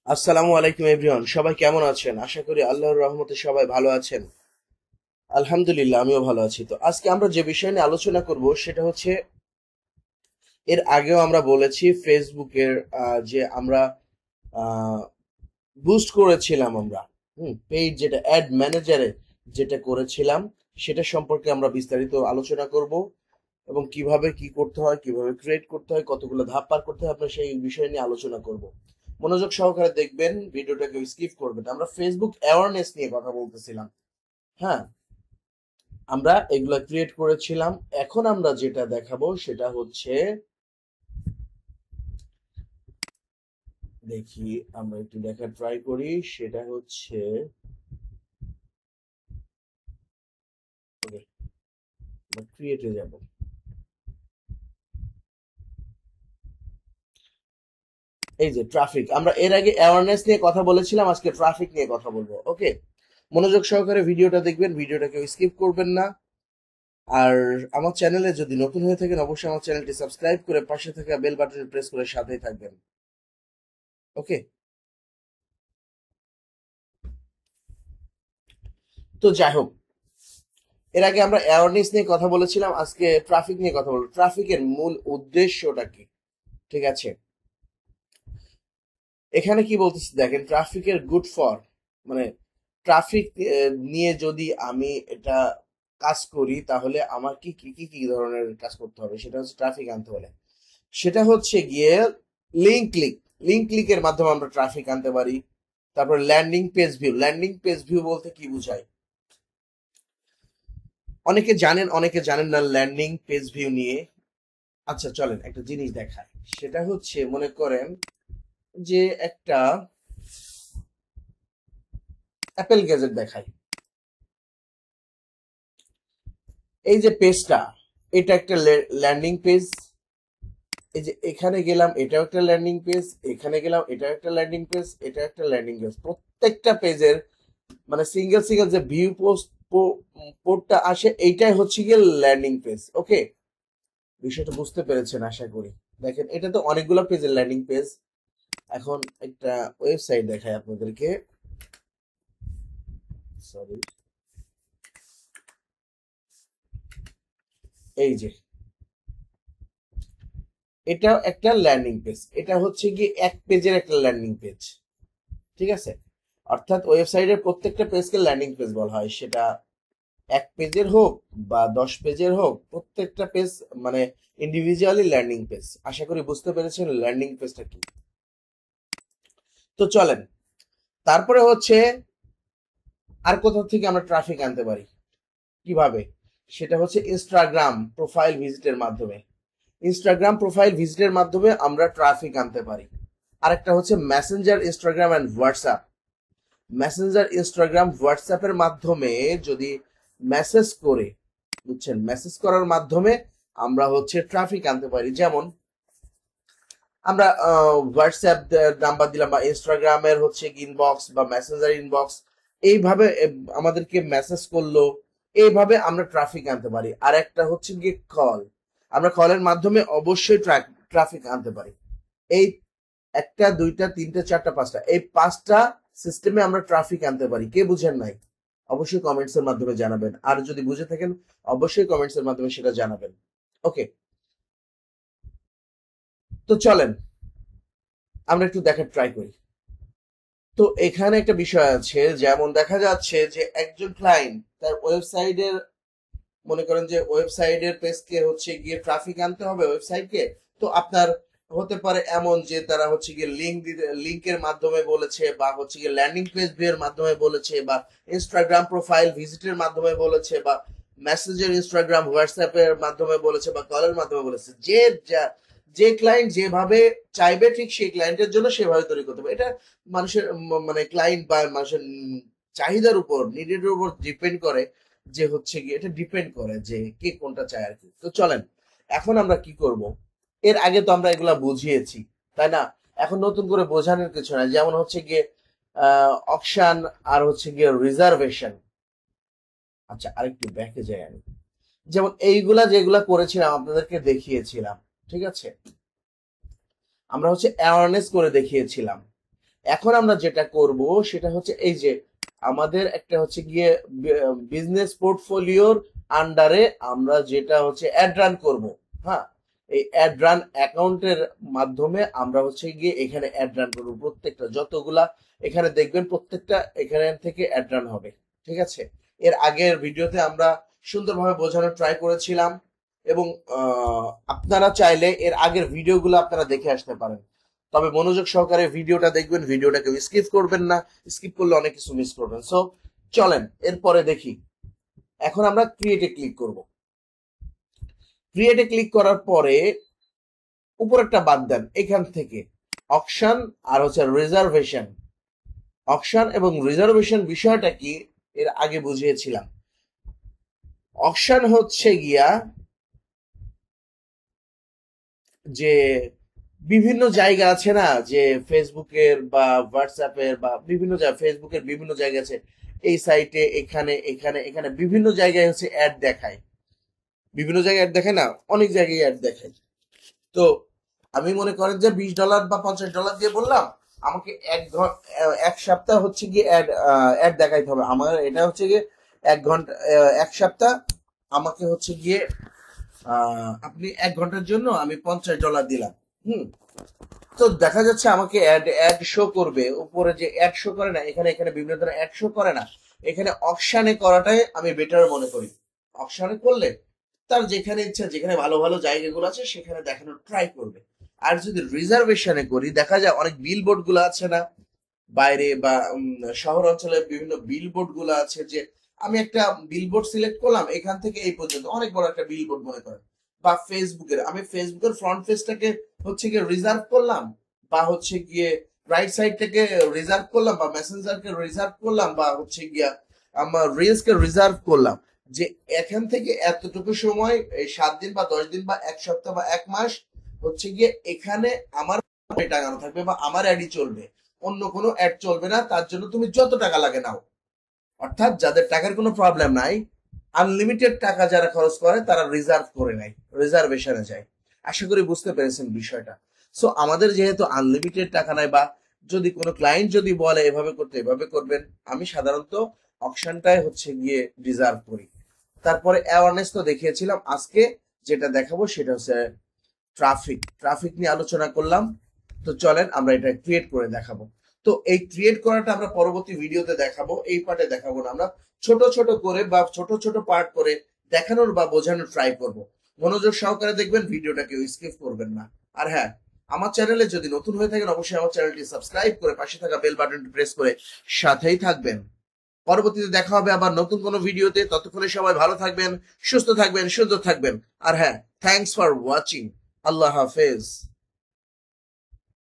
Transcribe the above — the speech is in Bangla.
আসসালামু আলাইকুম এভরিওয়ান, সবাই কেমন আছেন? আশা করি আল্লাহর রহমতে সবাই ভালো আছেন। আলহামদুলিল্লাহ, আমিও ভালো আছি। তো আজকে আমরা যে বিষয় নিয়ে আলোচনা করব সেটা হচ্ছে, এর আগেও আমরা বলেছি ফেসবুকের যে আমরা বুস্ট করেছিলাম আমরা পেইড, যেটা অ্যাড ম্যানেজারে যেটা করেছিলাম সেটা সম্পর্কে আমরা বিস্তারিত আলোচনা করব এবং কিভাবে কি করতে হয়, কিভাবে ক্রিয়েট করতে হয়, কতগুলো ধাপ পার করতে হয়, আমরা সেই বিষয় নিয়ে আলোচনা করব। মনোযোগ সহকারে দেখবেন, ভিডিওটাকে স্কিপ করবেন। আমরা ফেসবুক অ্যাওয়ারনেস নিয়ে কথা বলতেছিলাম। হ্যাঁ, আমরা এগুলা ক্রিয়েট করেছিলাম। এখন আমরা যেটা দেখাবো সেটা হচ্ছে, দেখি আমরা একটু দেখার ট্রাই করি। সেটা হচ্ছে, ক্রিয়েটে যাব। এই যে ট্রাফিক, আমরা এর আগে অ্যাওয়ারনেস নিয়ে কথা বলেছিলাম, আজকে ট্রাফিক নিয়ে কথা বলবো। ওকে, মনোযোগ সহকারে ভিডিওটা দেখবেন, ভিডিওটাকে স্কিপ করবেন না। আর আমার চ্যানেলে যদি নতুন হয়ে থাকেন, অবশ্যই আমার চ্যানেলটি সাবস্ক্রাইব করে পাশে থাকা বেল বাটন প্রেস করে সাথেই থাকবেন। ওকে, তো যাই হোক, এর আগে আমরা অ্যাওয়ারনেস নিয়ে কথা বলেছিলাম, আজকে ট্রাফিক নিয়ে কথা বলবো। ট্রাফিকের মূল উদ্দেশ্যটা কি? ঠিক আছে, এখানে কি বলতেছি দেখেন, ট্রাফিকের গুড ফর, মানে ট্রাফিক নিয়ে যদি আমি এটা কাজ করি, তাহলে আমার কি কি কি কি ধরনের কাজ করতে হবে, সেটা হচ্ছে ট্রাফিক আনতে হলে সেটা হচ্ছে গিয়ে লিঙ্ক ক্লিক। লিঙ্ক ক্লিকের মাধ্যমে আমরা ট্রাফিক আনতে পারি। তারপর landing page view. Landing page view বলতে কি বোঝায়? অনেকে জানেন, অনেকে জানেন না ল্যান্ডিং পেজ ভিউ নিয়ে। আচ্ছা চলেন একটা জিনিস দেখায়। সেটা হচ্ছে, মনে করেন যে একটা অ্যাপেল গ্যাজেট দেখায়। এই যে পেজটা, এটা একটা ল্যান্ডিং পেজ। এই যে এখানে গেলাম, এটাও একটা ল্যান্ডিং পেজ। এখানে গেলাম, এটাও একটা ল্যান্ডিং পেজ, এটা একটা ল্যান্ডিং পেজ। প্রত্যেকটা পেজের মানে সিঙ্গেল সিঙ্গেল যে ভিউ পোস্ট পোর্টটা আসে, এইটাই হচ্ছে গিয়ে ল্যান্ডিং পেজ। ওকে, বিষয়টা বুঝতে পেরেছেন আশা করি। দেখেন, এটা তো অনেকগুলো পেজের ল্যান্ডিং পেজ। এখন একটা ওয়েবসাইট দেখাই আপনাদেরকে। সরি, এই যে এটা একটা ল্যান্ডিং পেজ। এটা হচ্ছে কি এক পেজের একটা ল্যান্ডিং পেজ। ঠিক আছে, অর্থাৎ ওয়েবসাইটের প্রত্যেকটা পেজকে ল্যান্ডিং পেজ বলা হয়। সেটা এক পেজের হোক বা 10 পেজের হোক, প্রত্যেকটা পেজ মানে ইন্ডিভিজুয়ালি ল্যান্ডিং পেজ। আশা করি বুঝতে পেরেছেন ল্যান্ডিং পেজটা কি। তো চলেন, তারপরে হচ্ছে আর কোথা থেকে আমরা ট্রাফিক আনতে পারি, কিভাবে? সেটা হচ্ছে ইনস্টাগ্রাম প্রোফাইল ভিজিটের মাধ্যমে। ইনস্টাগ্রাম প্রোফাইল ভিজিটের মাধ্যমে আমরা ট্রাফিক আনতে পারি। আরেকটা হচ্ছে Messenger, Instagram and WhatsApp. Messenger, Instagram, হোয়াটসঅ্যাপের মাধ্যমে যদি মেসেজ করে, বুঝছেন, মেসেজ করার মাধ্যমে আমরা হচ্ছে ট্রাফিক আনতে পারি। যেমন আমরা হোয়াটসঅ্যাপ নাম্বার দিলাম, বা ইনস্টাগ্রামের হচ্ছে ইনবক্স বা মেসেঞ্জার ইনবক্স, এইভাবে আমাদেরকে মেসেজ করলো, এইভাবে আমরা ট্রাফিক আনতে পারি। আর একটা হচ্ছে গিয়ে কল। আমরা কলের মাধ্যমে অবশ্যই ট্রাফিক আনতে পারি। এই একটা, দুইটা, তিনটা, চারটা, পাঁচটা, এই পাঁচটা সিস্টেমে আমরা ট্রাফিক আনতে পারি। কে বুঝেন নাই? অবশ্যই কমেন্টস এর মাধ্যমে জানাবেন। আর যদি বুঝে থাকেন, অবশ্যই কমেন্টস এর মাধ্যমে সেটা জানাবেন। ওকে, তো চলেন আমরা একটু দেখার ট্রাই করি। তো এখানে একটা বিষয় আছে, যেমন দেখা যাচ্ছে যে একজন ক্লায়েন্ট তার ওয়েবসাইটের, মনে করেন যে ওয়েবসাইটের পেজকে হচ্ছে গিয়ে ট্রাফিক আনতে হবে ওয়েবসাইটকে। তো আপনার হতে পারে এমন যে তারা হচ্ছে গিয়ে লিঙ্ক দিতে, লিঙ্কের মাধ্যমে বলেছে, বা হচ্ছে গিয়ে ল্যান্ডিং পেজ ভিউর মাধ্যমে বলেছে, বা ইনস্টাগ্রাম প্রোফাইল ভিজিটের মাধ্যমে বলেছে, বা মেসেঞ্জার, ইনস্টাগ্রাম, হোয়াটসঅ্যাপের মাধ্যমে বলেছে, বা কলের মাধ্যমে বলেছে। যে ক্লায়েন্ট যেভাবে চাইবে, ঠিক সেই ক্লায়েন্টের জন্য সেভাবে তৈরি করতে হবে। এটা মানুষের মানে ক্লায়েন্ট বা মানুষের চাহিদার উপর, নিডের উপর ডিপেন্ড করে, যে হচ্ছে কি এটা ডিপেন্ড করে যে কে কোনটা চায় আর কি। তো চলেন, এখন আমরা কি করব। এর আগে তো আমরা এগুলা বুঝিয়েছি, তাই না? এখন নতুন করে বোঝানোর কিছু নাই। যেমন হচ্ছে গিয়ে অকশন, আর হচ্ছে গিয়ে রিজার্ভেশন। আচ্ছা, আরেকটু ব্যাকে যাই আমি। যেমন এইগুলা যেগুলা করেছিলাম, আপনাদেরকে দেখিয়েছিলাম। ঠিক আছে, আমরা হচ্ছে অ্যাওয়ারনেস করে দেখিয়েছিলাম। এখন আমরা যেটা করব সেটা হচ্ছে এই যে আমাদের একটা হচ্ছে গিয়ে বিজনেস পোর্টফোলিওর আন্ডারে আমরা যেটা হচ্ছে অ্যাড রান করব। হ্যাঁ, এই অ্যাড রান অ্যাকাউন্টের মাধ্যমে আমরা হচ্ছে গিয়ে এখানে অ্যাড রান করবো। প্রত্যেকটা যতগুলা এখানে দেখবেন প্রত্যেকটা এখানে থেকে অ্যাড রান হবে। ঠিক আছে, এর আগের ভিডিওতে আমরা সুন্দরভাবে বোঝানোর ট্রাই করেছিলাম, এবং আপনারা চাইলে এর আগের ভিডিওগুলো আপনারা দেখে আসতে পারেন। তবে মনোযোগ সহকারে ভিডিওটা দেখবেন, ভিডিওটাকে স্কিপ করবেন না, স্কিপ করলে অনেক কিছু মিস করবেন। সো চলেন এরপরে দেখি। এখন আমরা ক্রিয়েটে ক্লিক করব। ক্রিয়েটে ক্লিক করার পরে উপর একটা বাদ দেন, এখান থেকে অকশন আর হচ্ছে রিজার্ভেশন। অকশন এবং রিজার্ভেশন বিষয়টা কি এর আগে বুঝিয়েছিলাম। অকশন হচ্ছে গিয়া যে বিভিন্ন জায়গা আছে না, যে ফেসবুকের বা হোয়াটসঅ্যাপের বা বিভিন্ন জায়গায়, ফেসবুকের বিভিন্ন জায়গা আছে, এই সাইটে এখানে এখানে এখানে বিভিন্ন জায়গায় হচ্ছে অ্যাড দেখায়। বিভিন্ন জায়গায় অ্যাড দেখায় না, অনেক জায়গায় অ্যাড দেখায়। তো আমি মনে করেন যে $20 বা $50 দিয়ে বললাম আমাকে এক সপ্তাহ হচ্ছে গিয়ে অ্যাড দেখাইতে হবে। আমার এটা হচ্ছে গিয়ে 1 ঘন্টা, 1 সপ্তাহ আমাকে হচ্ছে গিয়ে আপনি 1 ঘন্টার জন্য আমি $50 দিলাম। হুম, তো দেখা যাচ্ছে আমাকে অ্যাড অ্যাড শো করবে উপরে, যে অ্যাড শো করে না এখানে, এখানে বিভিন্ন ধরনের অ্যাড শো করে না। এখানে অকশানে করাটাই আমি বেটার মনে করি। অকশানে করলে তার যেখানে ইচ্ছা, যেখানে ভালো ভালো জায়গাগুলো আছে সেখানে দেখানোর ট্রাই করবে। আর যদি রিজার্ভেশনে করি, দেখা যায় অনেক বিলবোর্ড গুলো আছে না বাইরে বা শহর অঞ্চলে, বিভিন্ন বিলবোর্ড গুলো আছে, যে আমি একটা বিলবোর্ড সিলেক্ট করলাম এখান থেকে এই পর্যন্ত অনেক বড় একটা বিলবোর্ড মনে করেন, বা ফেসবুকের আমি ফেসবুকের ফ্রন্ট পেজটাকে হচ্ছে গিয়ে রিজার্ভ করলাম, বা হচ্ছে গিয়ে রাইট সাইডটাকে রিজার্ভ করলাম, বা মেসেঞ্জারকে রিজার্ভ করলাম, বা হচ্ছে গিয়া আমার রিলসকে রিজার্ভ করলাম, যে এখান থেকে এতটুকু সময়, এই 7 দিন বা 10 দিন বা 1 সপ্তাহ বা 1 মাস হচ্ছে গিয়ে এখানে আমার টাঙানো থাকবে, বা আমার অ্যাডই চলবে, অন্য কোনো অ্যাড চলবে না। তার জন্য তুমি যত টাকা লাগে নাও। অর্থাৎ যাদের টাকার কোনো প্রবলেম নাই, আনলিমিটেড টাকা যারা খরচ করে তারা রিজার্ভ করে নেয়, রিজার্ভেশনে যায়। আশা করি বুঝতে পেরেছেন বিষয়টা। সো আমাদের যেহেতু আনলিমিটেড টাকা নাই, বা যদি কোনো ক্লায়েন্ট যদি বলে এভাবে করতে এভাবে করবেন, আমি সাধারণত অপশনটাই হচ্ছে গিয়ে রিজার্ভ করি। তারপরে অ্যাওয়ারনেস তো দেখিয়েছিলাম, আজকে যেটা দেখাবো সেটা হচ্ছে ট্রাফিক নিয়ে আলোচনা করলাম। তো চলেন আমরা এটা ক্রিয়েট করে দেখাবো। তো এই ক্রিয়েট করাটা আমরা পরবর্তী ভিডিওতে দেখাবো, এই পার্টে দেখাবো না। আমরা ছোট ছোট করে বা ছোট ছোট পার্ট করে দেখানোর বা বোঝানোর ট্রাই করব। মনোযোগ সহকারে দেখবেন, ভিডিওটাকে স্কিপ করবেন না। আর হ্যাঁ, আমার চ্যানেলে যদি নতুন হয়ে থাকেন অবশ্যই আমার চ্যানেলটি সাবস্ক্রাইব করে পাশে থাকা বেল বাটনটি প্রেস করে সাথেই থাকবেন। পরবর্তীতে দেখা হবে আবার নতুন কোনো ভিডিওতে। ততক্ষণে সবাই ভালো থাকবেন, সুস্থ থাকবেন, সুন্দর থাকবেন। আর হ্যাঁ, থ্যাংকস ফর ওয়াচিং। আল্লাহ হাফেজ।